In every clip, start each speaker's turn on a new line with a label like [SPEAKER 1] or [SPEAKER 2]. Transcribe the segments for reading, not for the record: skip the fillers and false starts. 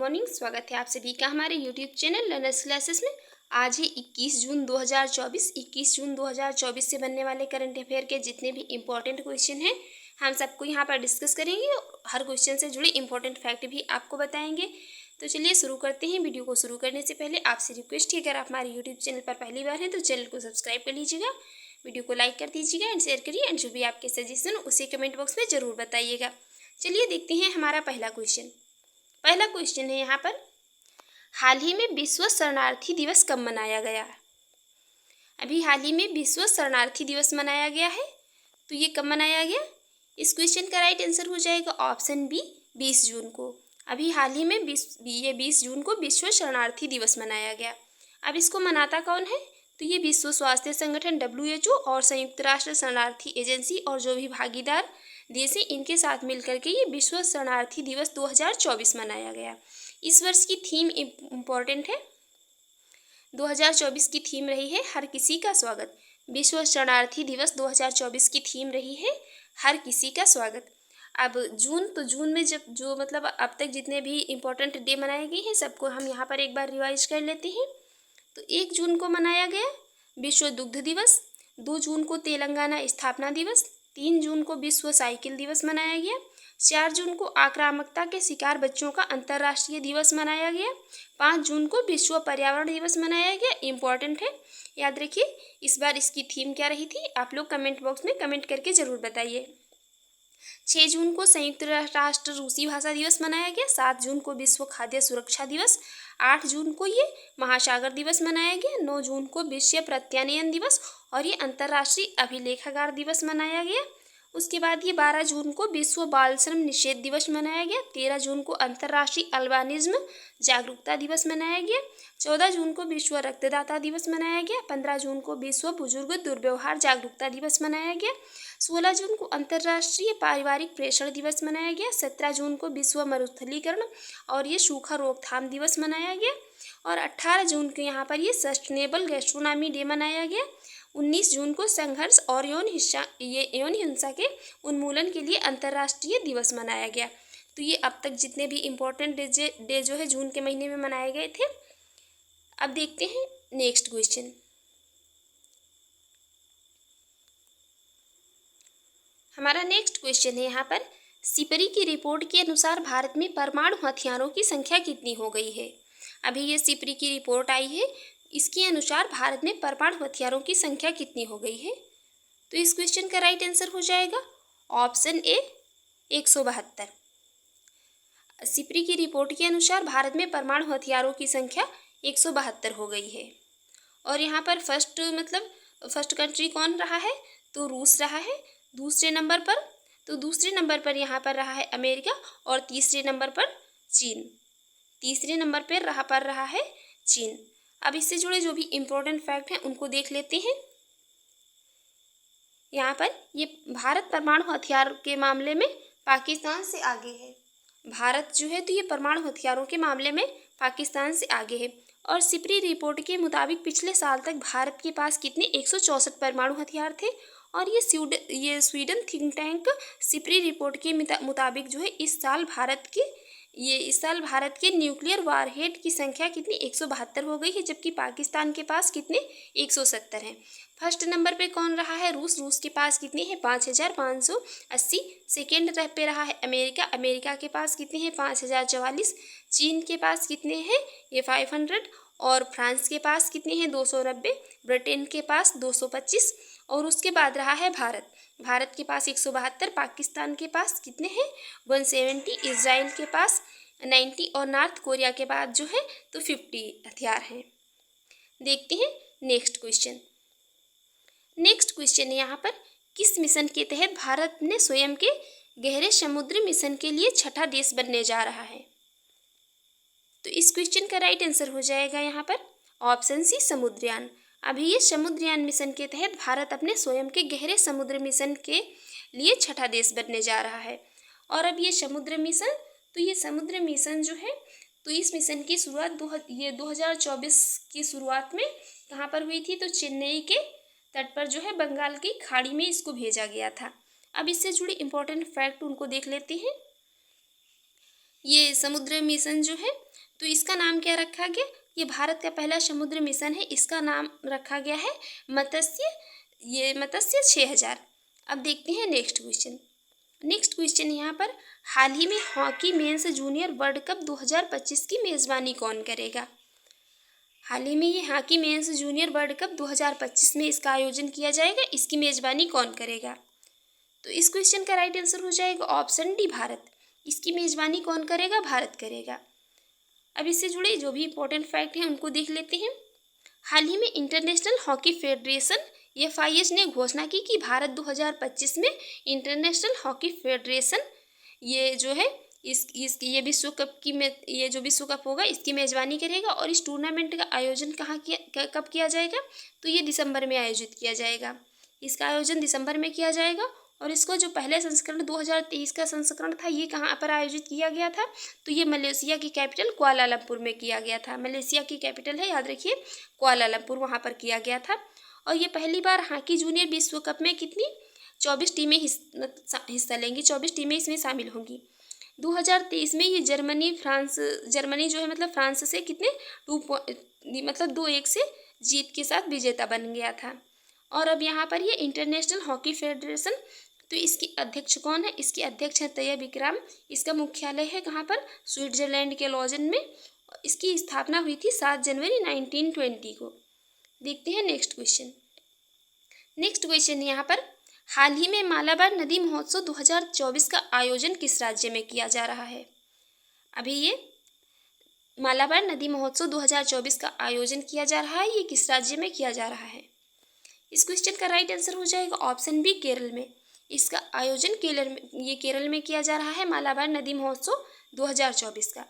[SPEAKER 1] Morning. स्वागत है आप सभी का हमारे यूट्यूब चैनल लर्नर्स क्लासेस में। आज है 21 जून 2024। 21 जून 2024 से बनने वाले करंट अफेयर के जितने भी इम्पोर्टेंट क्वेश्चन हैं हम सबको यहाँ पर डिस्कस करेंगे। हर क्वेश्चन से जुड़े इम्पोर्टेंट फैक्ट भी आपको बताएंगे। तो चलिए शुरू करते हैं। वीडियो को शुरू करने से पहले आपसे रिक्वेस्ट है, अगर आप हमारे यूट्यूब चैनल पर पहली बार हैं तो चैनल को सब्सक्राइब कर लीजिएगा, वीडियो को लाइक कर दीजिएगा एंड शेयर करिए, एंड जो भी आपके सजेशन उसे कमेंट बॉक्स में ज़रूर बताइएगा। चलिए देखते हैं हमारा पहला क्वेश्चन है यहाँ पर, हाल ही में विश्व शरणार्थी दिवस कब मनाया गया? अभी हाल ही में विश्व शरणार्थी दिवस मनाया गया है, तो ये कब मनाया गया? इस क्वेश्चन का राइट आंसर हो जाएगा ऑप्शन बी, 20 जून को। अभी हाल ही में 20 जून को विश्व शरणार्थी दिवस मनाया गया। अब इसको मनाता कौन है? तो ये विश्व स्वास्थ्य संगठन WHO और संयुक्त राष्ट्र शरणार्थी एजेंसी और जो भी भागीदार देश हैं इनके साथ मिलकर के ये विश्व शरणार्थी दिवस 2024 मनाया गया। इस वर्ष की थीम इम्पोर्टेंट है। 2024 की थीम रही है हर किसी का स्वागत। विश्व शरणार्थी दिवस 2024 की थीम रही है हर किसी का स्वागत। अब जून में जब जो मतलब अब तक जितने भी इम्पोर्टेंट डे मनाए गए हैं सबको हम यहाँ पर एक बार रिवाइज कर लेते हैं। तो 1 जून को मनाया गया विश्व दुग्ध दिवस, 2 जून को तेलंगाना स्थापना दिवस, 3 जून को विश्व साइकिल दिवस मनाया गया, 4 जून को आक्रामकता के शिकार बच्चों का अंतर्राष्ट्रीय दिवस मनाया गया, 5 जून को विश्व पर्यावरण दिवस मनाया गया। इम्पॉर्टेंट है, याद रखिए। इस बार इसकी थीम क्या रही थी आप लोग कमेंट बॉक्स में कमेंट करके ज़रूर बताइए। 6 जून को संयुक्त राष्ट्र रूसी भाषा दिवस मनाया गया, 7 जून को विश्व खाद्य सुरक्षा दिवस, 8 जून को ये महासागर दिवस मनाया गया, 9 जून को विश्व प्रत्यानयन दिवस और ये अंतर्राष्ट्रीय अभिलेखागार दिवस मनाया गया। उसके बाद ये 12 जून को विश्व बाल श्रम निषेध दिवस मनाया गया, 13 जून को अंतर्राष्ट्रीय अल्बानिज्म जागरूकता दिवस मनाया गया, 14 जून को विश्व रक्तदाता दिवस मनाया गया, 15 जून को विश्व बुजुर्ग दुर्व्यवहार जागरूकता दिवस मनाया गया, 16 जून को अंतर्राष्ट्रीय पारिवारिक प्रेषण दिवस मनाया गया, 17 जून को विश्व मरुस्थलीकरण और ये सूखा रोकथाम दिवस मनाया गया, और 18 जून को यहाँ पर ये सस्टेनेबल गैस्ट्रोनॉमी डे मनाया गया। 19 जून को संघर्ष और यौन हिंसा के उन्मूलन के लिए अंतर्राष्ट्रीय दिवस मनाया गया। तो ये अब तक जितने भी इम्पोर्टेंट डे जो है जून के महीने में मनाए गए थे। अब देखते हैं नेक्स्ट क्वेश्चन। हमारा नेक्स्ट क्वेश्चन है यहाँ पर, सिपरी की रिपोर्ट के अनुसार भारत में परमाणु हथियारों की संख्या कितनी हो गई है? अभी ये सिपरी की रिपोर्ट आई है, इसके अनुसार भारत में परमाणु हथियारों की संख्या कितनी हो गई है? तो इस क्वेश्चन का राइट आंसर हो जाएगा ऑप्शन ए, 172। सिपरी की रिपोर्ट के अनुसार भारत में परमाणु हथियारों की संख्या 172 हो गई है। और यहाँ पर फर्स्ट कंट्री कौन रहा है? तो रूस रहा है। दूसरे नंबर पर यहाँ पर रहा है अमेरिका, और तीसरे नंबर पर चीन। रहा है चीन। अब इससे जुड़े जो भी इम्पोर्टेंट फैक्ट हैं उनको देख लेते हैं। यहाँ पर ये भारत परमाणु हथियार के मामले में पाकिस्तान से आगे है। भारत जो है तो ये परमाणु हथियारों के मामले में पाकिस्तान से आगे है। और सिपरी रिपोर्ट के मुताबिक पिछले साल तक भारत के पास कितने 164 परमाणु हथियार थे। और ये Sweden think tank Sipri report के मुताबिक जो है इस साल भारत के न्यूक्लियर वारहेड की संख्या कितनी 172 हो गई है, जबकि पाकिस्तान के पास कितने 170 हैं। फर्स्ट नंबर पे कौन रहा है? रूस के पास कितने हैं 5580। सेकेंड पे रहा है अमेरिका के पास कितने हैं 5044। चीन के पास कितने हैं ये 500, और फ्रांस के पास कितने हैं 290, ब्रिटेन के पास 225, और उसके बाद रहा है भारत के पास 172, पाकिस्तान के पास कितने हैं 170, इजराइल के पास 90, और नॉर्थ कोरिया के बाद जो है तो 50 हथियार हैं। देखते हैं नेक्स्ट क्वेश्चन है यहाँ पर, किस मिशन के तहत भारत ने स्वयं के गहरे समुद्र मिशन के लिए छठा देश बनने जा रहा है? तो इस क्वेश्चन का राइट आंसर हो जाएगा यहाँ पर ऑप्शन सी, समुद्रयान। अभी ये समुद्रयान मिशन के तहत भारत अपने स्वयं के गहरे समुद्र मिशन के लिए छठा देश बनने जा रहा है। और अब ये समुद्र मिशन जो है तो इस मिशन की शुरुआत 2024 की शुरुआत में कहाँ पर हुई थी? तो चेन्नई के तट पर जो है बंगाल की खाड़ी में इसको भेजा गया था। अब इससे जुड़े इम्पोर्टेंट फैक्ट उनको देख लेते हैं। ये समुद्र मिशन जो है, तो इसका नाम क्या रखा गया? ये भारत का पहला समुद्र मिशन है, इसका नाम रखा गया है मत्स्य। ये मत्स्य 6000। अब देखते हैं नेक्स्ट क्वेश्चन। नेक्स्ट क्वेश्चन यहाँ पर, हाल ही में hockey mains junior world cup 2025 की मेज़बानी कौन करेगा? हाल ही में ये hockey mains junior world cup 2025 में इसका आयोजन किया जाएगा, इसकी मेज़बानी कौन करेगा? तो इस क्वेश्चन का राइट आंसर हो जाएगा ऑप्शन डी, भारत। इसकी मेज़बानी कौन करेगा? भारत करेगा। अब इससे जुड़े जो भी इंपॉर्टेंट फैक्ट हैं उनको देख लेते हैं। हाल ही में इंटरनेशनल हॉकी फेडरेशन FIH ने घोषणा की कि भारत 2025 में इंटरनेशनल हॉकी फेडरेशन ये जो है इस ये विश्व कप की में ये जो विश्व कप होगा इसकी मेज़बानी करेगा। और इस टूर्नामेंट का आयोजन कब किया जाएगा? तो ये दिसंबर में आयोजित किया जाएगा। इसका आयोजन दिसंबर में किया जाएगा। और इसको जो पहले संस्करण 2023 का संस्करण था, ये कहाँ पर आयोजित किया गया था? तो ये मलेशिया की कैपिटल कुआलालंपुर में किया गया था। मलेशिया की कैपिटल है, याद रखिए, कुआलालंपुर, वहाँ पर किया गया था। और ये पहली बार हॉकी जूनियर विश्व कप में कितनी 24 टीमें हिस्सा लेंगी, 24 टीमें इसमें शामिल होंगी। 2023 में ये जर्मनी जो है मतलब फ्रांस से कितने 2-1 से जीत के साथ विजेता बन गया था। और अब यहाँ पर ये इंटरनेशनल हॉकी फेडरेशन, तो इसकी अध्यक्ष कौन है? इसकी अध्यक्ष है तैयब इकराम। इसका मुख्यालय है कहाँ पर? स्विट्जरलैंड के लॉजन में। इसकी स्थापना हुई थी 7 जनवरी 1920 को। देखते हैं नेक्स्ट क्वेश्चन। नेक्स्ट क्वेश्चन यहाँ पर, हाल ही में मालाबार नदी महोत्सव 2024 का आयोजन किस राज्य में किया जा रहा है? अभी ये मालाबार नदी महोत्सव 2024 का आयोजन किया जा रहा है, ये किस राज्य में किया जा रहा है? इस क्वेश्चन का राइट आंसर हो जाएगा ऑप्शन बी, केरल में। इसका आयोजन केरल में किया जा रहा है, मालाबार नदी महोत्सव 2024 का।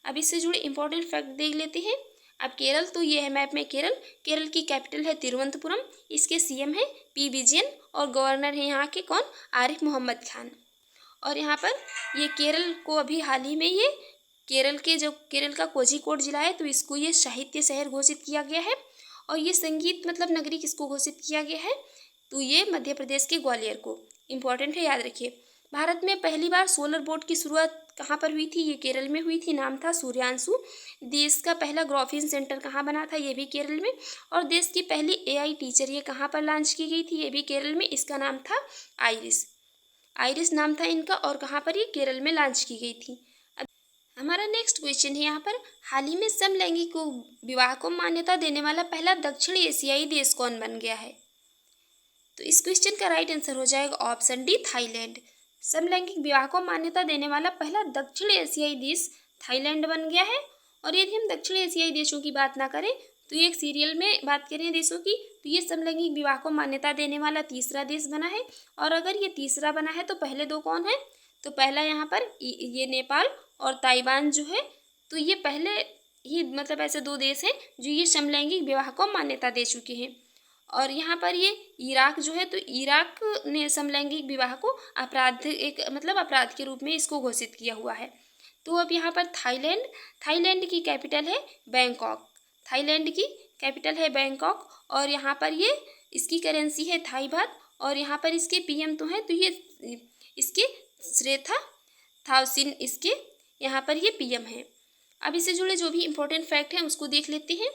[SPEAKER 1] अब इससे जुड़े इंपॉर्टेंट फैक्ट देख लेते हैं। अब केरल, तो ये है मैप में केरल की कैपिटल है तिरुवनंतपुरम। इसके CM है P विजयन और गवर्नर है यहाँ के कौन? आरिफ मोहम्मद खान। और यहाँ पर ये केरल को अभी हाल ही में ये केरल का कोझिकोड जिला है, तो इसको ये साहित्य शहर घोषित किया गया है। और ये संगीत मतलब नगरी किसको घोषित किया गया है? तो ये मध्य प्रदेश के ग्वालियर को। इम्पॉर्टेंट है, याद रखिए। भारत में पहली बार सोलर बोट की शुरुआत कहाँ पर हुई थी? ये केरल में हुई थी, नाम था सूर्यांशु। देश का पहला ग्राफीन सेंटर कहाँ बना था? ये भी केरल में। और देश की पहली AI टीचर ये कहाँ पर लॉन्च की गई थी? ये भी केरल में। इसका नाम था आइरिस नाम था इनका। और कहाँ पर? ये केरल में लॉन्च की गई थी। हमारा नेक्स्ट क्वेश्चन है यहाँ पर, हाल ही में समलैंगिक विवाह को मान्यता देने वाला पहला दक्षिण एशियाई देश कौन बन गया है? तो इस क्वेश्चन का राइट आंसर हो जाएगा ऑप्शन डी, थाईलैंड। समलैंगिक विवाह को मान्यता देने वाला पहला दक्षिण एशियाई देश थाईलैंड बन गया है। और यदि हम दक्षिण एशियाई देशों की बात ना करें, तो ये एक सीरियल में बात करें देशों की, तो ये समलैंगिक विवाह को मान्यता देने वाला तीसरा देश बना है। और अगर ये तीसरा बना है तो पहले दो कौन है? तो पहला यहाँ पर ये नेपाल और ताइवान जो है, तो ये पहले ही मतलब ऐसे दो देश हैं जो ये समलैंगिक विवाह को मान्यता दे चुके हैं। और यहाँ पर ये इराक जो है, तो इराक ने समलैंगिक विवाह को अपराध के रूप में इसको घोषित किया हुआ है। तो अब यहाँ पर थाईलैंड की कैपिटल है बैंकॉक। थाईलैंड की कैपिटल है बैंकॉक। और यहाँ पर ये इसकी करेंसी है थाई बात। और यहाँ पर इसके PM तो हैं, तो ये इसके श्रेथा थाउसिन इसके यहाँ पर ये PM है। अब इससे जुड़े जो भी इम्पोर्टेंट फैक्ट हैं उसको देख लेते हैं।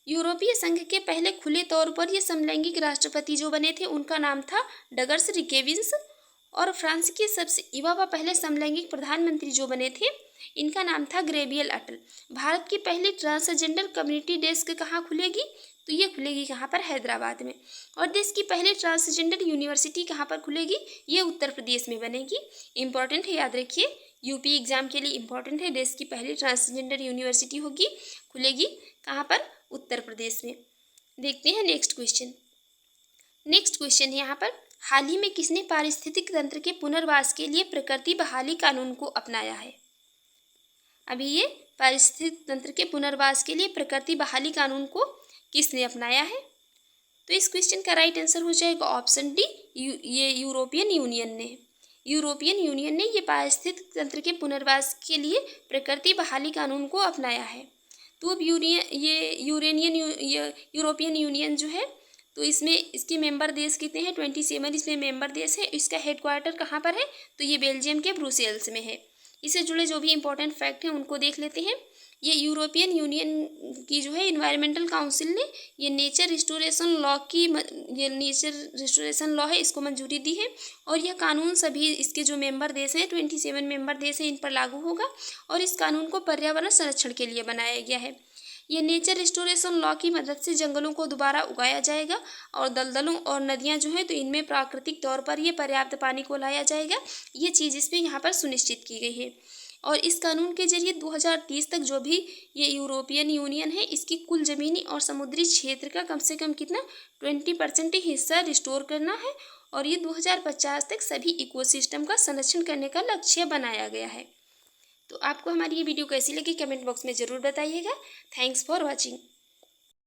[SPEAKER 1] यूरोपीय संघ के पहले खुले तौर पर ये समलैंगिक राष्ट्रपति जो बने थे उनका नाम था डगर्स रिकेविंस। और फ्रांस के सबसे युवा व पहले समलैंगिक प्रधानमंत्री जो बने थे, इनका नाम था गैब्रियल अटल। भारत की पहली ट्रांसजेंडर कम्युनिटी डेस्क कहाँ खुलेगी? तो ये खुलेगी कहाँ पर? हैदराबाद में। और देश की पहली ट्रांसजेंडर यूनिवर्सिटी कहाँ पर खुलेगी? ये उत्तर प्रदेश में बनेगी। इंपॉर्टेंट है, याद रखिए, UP एग्जाम के लिए इंपॉर्टेंट है। देश की पहली ट्रांसजेंडर यूनिवर्सिटी खुलेगी कहाँ पर? उत्तर प्रदेश में। देखते हैं नेक्स्ट क्वेश्चन। नेक्स्ट क्वेश्चन है यहाँ पर, हाल ही में किसने पारिस्थितिक तंत्र के पुनर्वास के लिए प्रकृति बहाली कानून को अपनाया है? अभी ये पारिस्थितिक तंत्र के पुनर्वास के लिए प्रकृति बहाली कानून को किसने अपनाया है? तो इस क्वेश्चन का राइट आंसर हो जाएगा ऑप्शन डी, ये यूरोपियन यूनियन ने ये पारिस्थितिक तंत्र के पुनर्वास के लिए प्रकृति बहाली कानून को अपनाया है। तो अब यूरोपियन यूनियन जो है, तो इसमें इसके मेंबर देश कितने हैं? 27 इसमें मेंबर देश है। इसका हेडक्वार्टर कहाँ पर है? तो ये बेल्जियम के ब्रुसेल्स में है। इससे जुड़े जो भी इम्पोर्टेंट फैक्ट हैं उनको देख लेते हैं। ये यूरोपियन यूनियन की जो है इन्वायरमेंटल काउंसिल ने ये नेचर रिस्टोरेशन लॉ की ये नेचर रिस्टोरेशन लॉ है इसको मंजूरी दी है। और यह कानून सभी इसके जो मेंबर देश हैं 27 मेंबर देश हैं इन पर लागू होगा। और इस कानून को पर्यावरण संरक्षण के लिए बनाया गया है। ये नेचर रिस्टोरेशन लॉ की मदद से जंगलों को दोबारा उगाया जाएगा और दलदलों और नदियाँ जो हैं तो इनमें प्राकृतिक तौर पर ये पर्याप्त पानी को लाया जाएगा। ये चीज़ इसमें यहाँ पर सुनिश्चित की गई है। और इस कानून के जरिए 2030 तक जो भी ये यूरोपियन यूनियन है इसकी कुल ज़मीनी और समुद्री क्षेत्र का कम से कम कितना 20% हिस्सा रिस्टोर करना है। और ये 2050 तक सभी इकोसिस्टम का संरक्षण करने का लक्ष्य बनाया गया है। तो आपको हमारी ये वीडियो कैसी लगी कमेंट बॉक्स में ज़रूर बताइएगा। Thanks for watching.